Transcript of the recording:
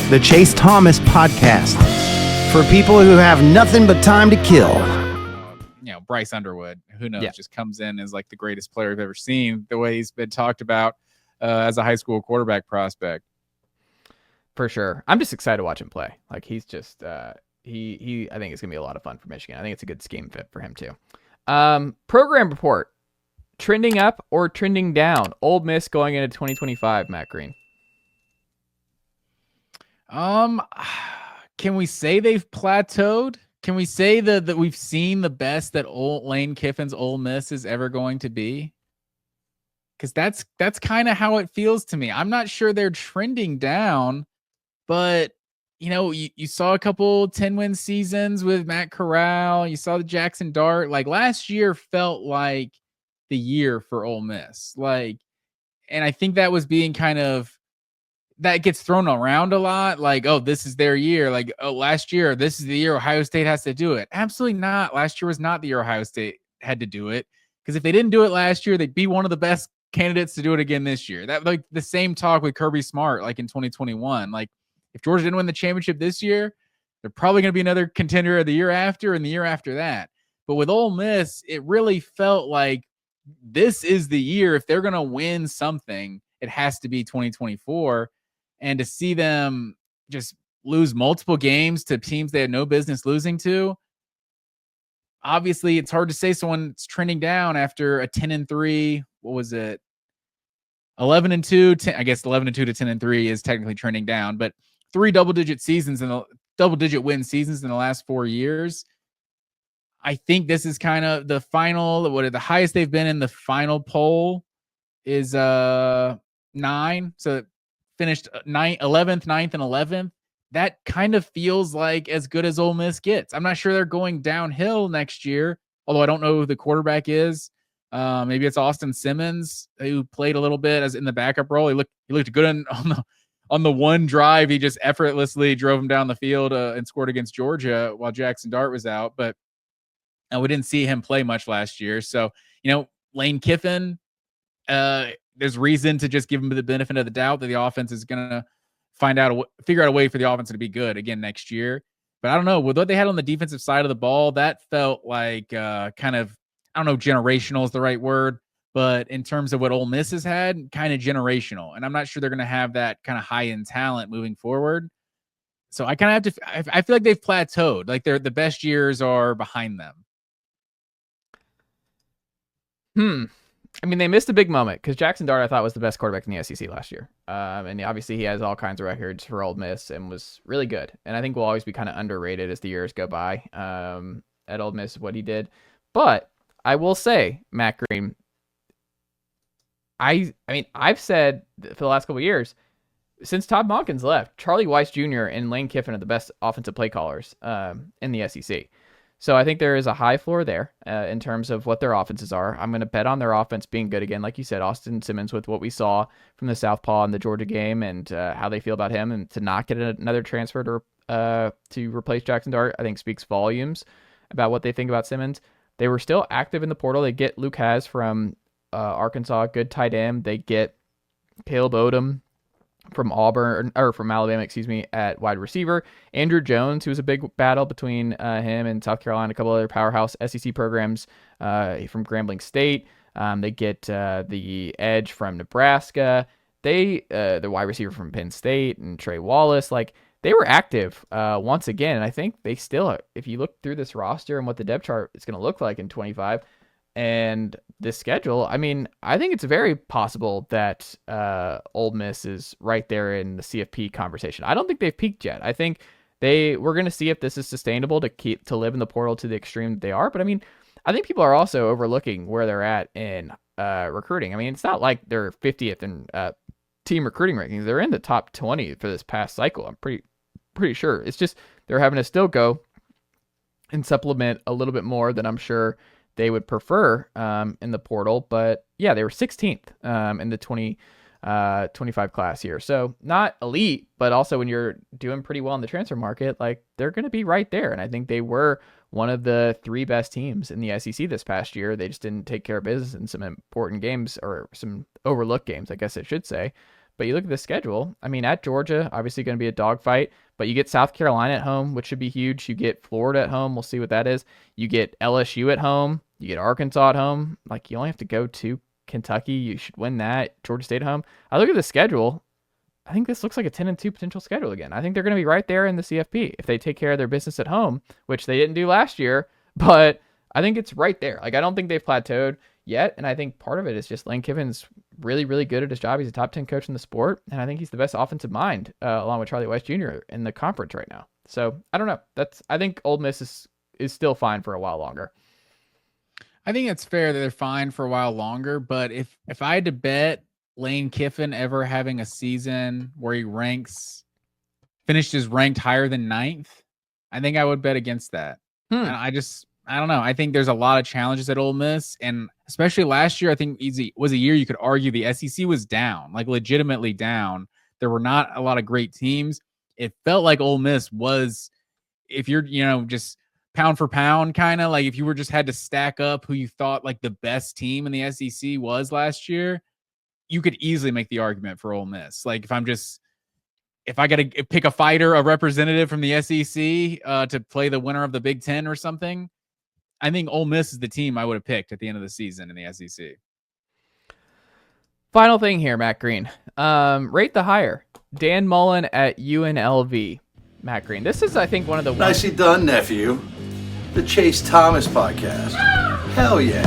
the Chase Thomas Podcast, for people who have nothing but time to kill. Bryce Underwood, who knows, Yeah. just comes in as like the greatest player I've ever seen, the way he's been talked about as a high school quarterback prospect. For sure. I'm just excited to watch him play. Like, he's just, he I think it's going to be a lot of fun for Michigan. I think it's a good scheme fit for him too. Program report. Trending up or trending down? Ole Miss going into 2025, Matt Green. Can we say they've plateaued? Can we say that we've seen the best that Lane Kiffin's Ole Miss is ever going to be? Because that's kind of how it feels to me. I'm not sure they're trending down, but you saw a couple 10-win seasons with Matt Corral. You saw the Jackson Dart. Like, last year felt like the year for Ole Miss. Like, and I think that was being kind of, that gets thrown around a lot. Like, oh, this is their year. Like, oh, last year, this is the year Ohio State has to do it. Absolutely not. Last year was not the year Ohio State had to do it. Because if they didn't do it last year, they'd be one of the best candidates to do it again this year. That, like, the same talk with Kirby Smart, like in 2021. Like, if Georgia didn't win the championship this year, they're probably going to be another contender the year after and the year after that. But with Ole Miss, it really felt like this is the year. If they're going to win something, it has to be 2024. And to see them just lose multiple games to teams they had no business losing to, obviously it's hard to say someone's trending down after a 10-3. What was it? 11-2. I guess 11-2 to 10-3 is technically trending down, but 3 double-digit seasons and double-digit win seasons in the last 4 years. I think this is kind of the final. What the highest they've been in the final poll is 9. So finished 11th, 9th, and 11th. That kind of feels like as good as Ole Miss gets. I'm not sure they're going downhill next year, although I don't know who the quarterback is. Maybe it's Austin Simmons, who played a little bit as in the backup role. He looked good on the one drive. He just effortlessly drove him down the field and scored against Georgia while Jackson Dart was out. But we didn't see him play much last year. So, Lane Kiffin, there's reason to just give him the benefit of the doubt that the offense is going to figure out a way for the offense to be good again next year. But I don't know, with what they had on the defensive side of the ball, that felt like kind of, I don't know, generational is the right word, but in terms of what Ole Miss has had, kind of generational. And I'm not sure they're going to have that kind of high-end talent moving forward. So I kind of have to, I feel like they've plateaued. Like the best years are behind them. I mean, they missed a big moment because Jackson Dart, I thought, was the best quarterback in the SEC last year. And obviously he has all kinds of records for Ole Miss and was really good. And I think will always be kind of underrated as the years go by at Ole Miss, what he did. But I will say, Matt Green, I mean, I've said for the last couple of years, since Todd Monken's left, Charlie Weiss Jr. and Lane Kiffin are the best offensive play callers in the SEC. So I think there is a high floor there in terms of what their offenses are. I'm going to bet on their offense being good again. Like you said, Austin Simmons, with what we saw from the Southpaw in the Georgia game and how they feel about him, and to not get another transfer to replace Jackson Dart, I think speaks volumes about what they think about Simmons. They were still active in the portal. They get Luke Haas from Arkansas, good tight end. They get Caleb Odom from Auburn, or from Alabama, at wide receiver. Andrew Jones, who was a big battle between him and South Carolina, a couple other powerhouse SEC programs from Grambling State. They get the edge from Nebraska. The wide receiver from Penn State and Trey Wallace. Like, they were active once again. And I think they still, if you look through this roster and what the depth chart is going to look like in 25 and this schedule, I mean, I think it's very possible that Ole Miss is right there in the CFP conversation. I don't think they've peaked yet. I think we're going to see if this is sustainable to live in the portal to the extreme that they are. But I mean, I think people are also overlooking where they're at in recruiting. I mean, it's not like they're 50th in team recruiting rankings. They're in the top 20 for this past cycle. I'm pretty sure. It's just they're having to still go and supplement a little bit more than I'm sure they would prefer in the portal. But yeah, they were 16th in the 2025 class here. So not elite, but also when you're doing pretty well in the transfer market, like, they're going to be right there. And I think they were one of the 3 best teams in the SEC this past year. They just didn't take care of business in some important games, or some overlooked games, I guess I should say. But you look at the schedule. I mean, at Georgia, obviously going to be a dogfight, but you get South Carolina at home, which should be huge. You get Florida at home. We'll see what that is. You get LSU at home. You get Arkansas at home. Like, you only have to go to Kentucky. You should win that. Georgia State at home. I look at the schedule. I think this looks like a 10-2 potential schedule again. I think they're going to be right there in the CFP if they take care of their business at home, which they didn't do last year, but I think it's right there. Like, I don't think they've plateaued yet, and I think part of it is just Lane Kiffin's really, really good at his job. He's a top 10 coach in the sport, and I think he's the best offensive mind, along with Charlie Weiss Jr. in the conference right now. So, I don't know. I think Ole Miss is still fine for a while longer. I think it's fair that they're fine for a while longer, but if I had to bet Lane Kiffin ever having a season where he finishes ranked higher than 9th, I think I would bet against that. And I don't know. I think there's a lot of challenges at Ole Miss, and especially last year, I think was a year you could argue the SEC was down, like legitimately down. There were not a lot of great teams. It felt like Ole Miss was, if you're, just pound for pound, kind of like if you were just had to stack up who you thought like the best team in the SEC was last year, you could easily make the argument for Ole Miss. Like if I got to pick a fighter, a representative from the SEC to play the winner of the Big Ten or something, I think Ole Miss is the team I would have picked at the end of the season in the SEC. Final thing here, Matt Green. Rate the hire. Dan Mullen at UNLV. Matt Green. This is, I think, one of the... Nicely done, nephew. The Chase Thomas podcast. Hell yeah.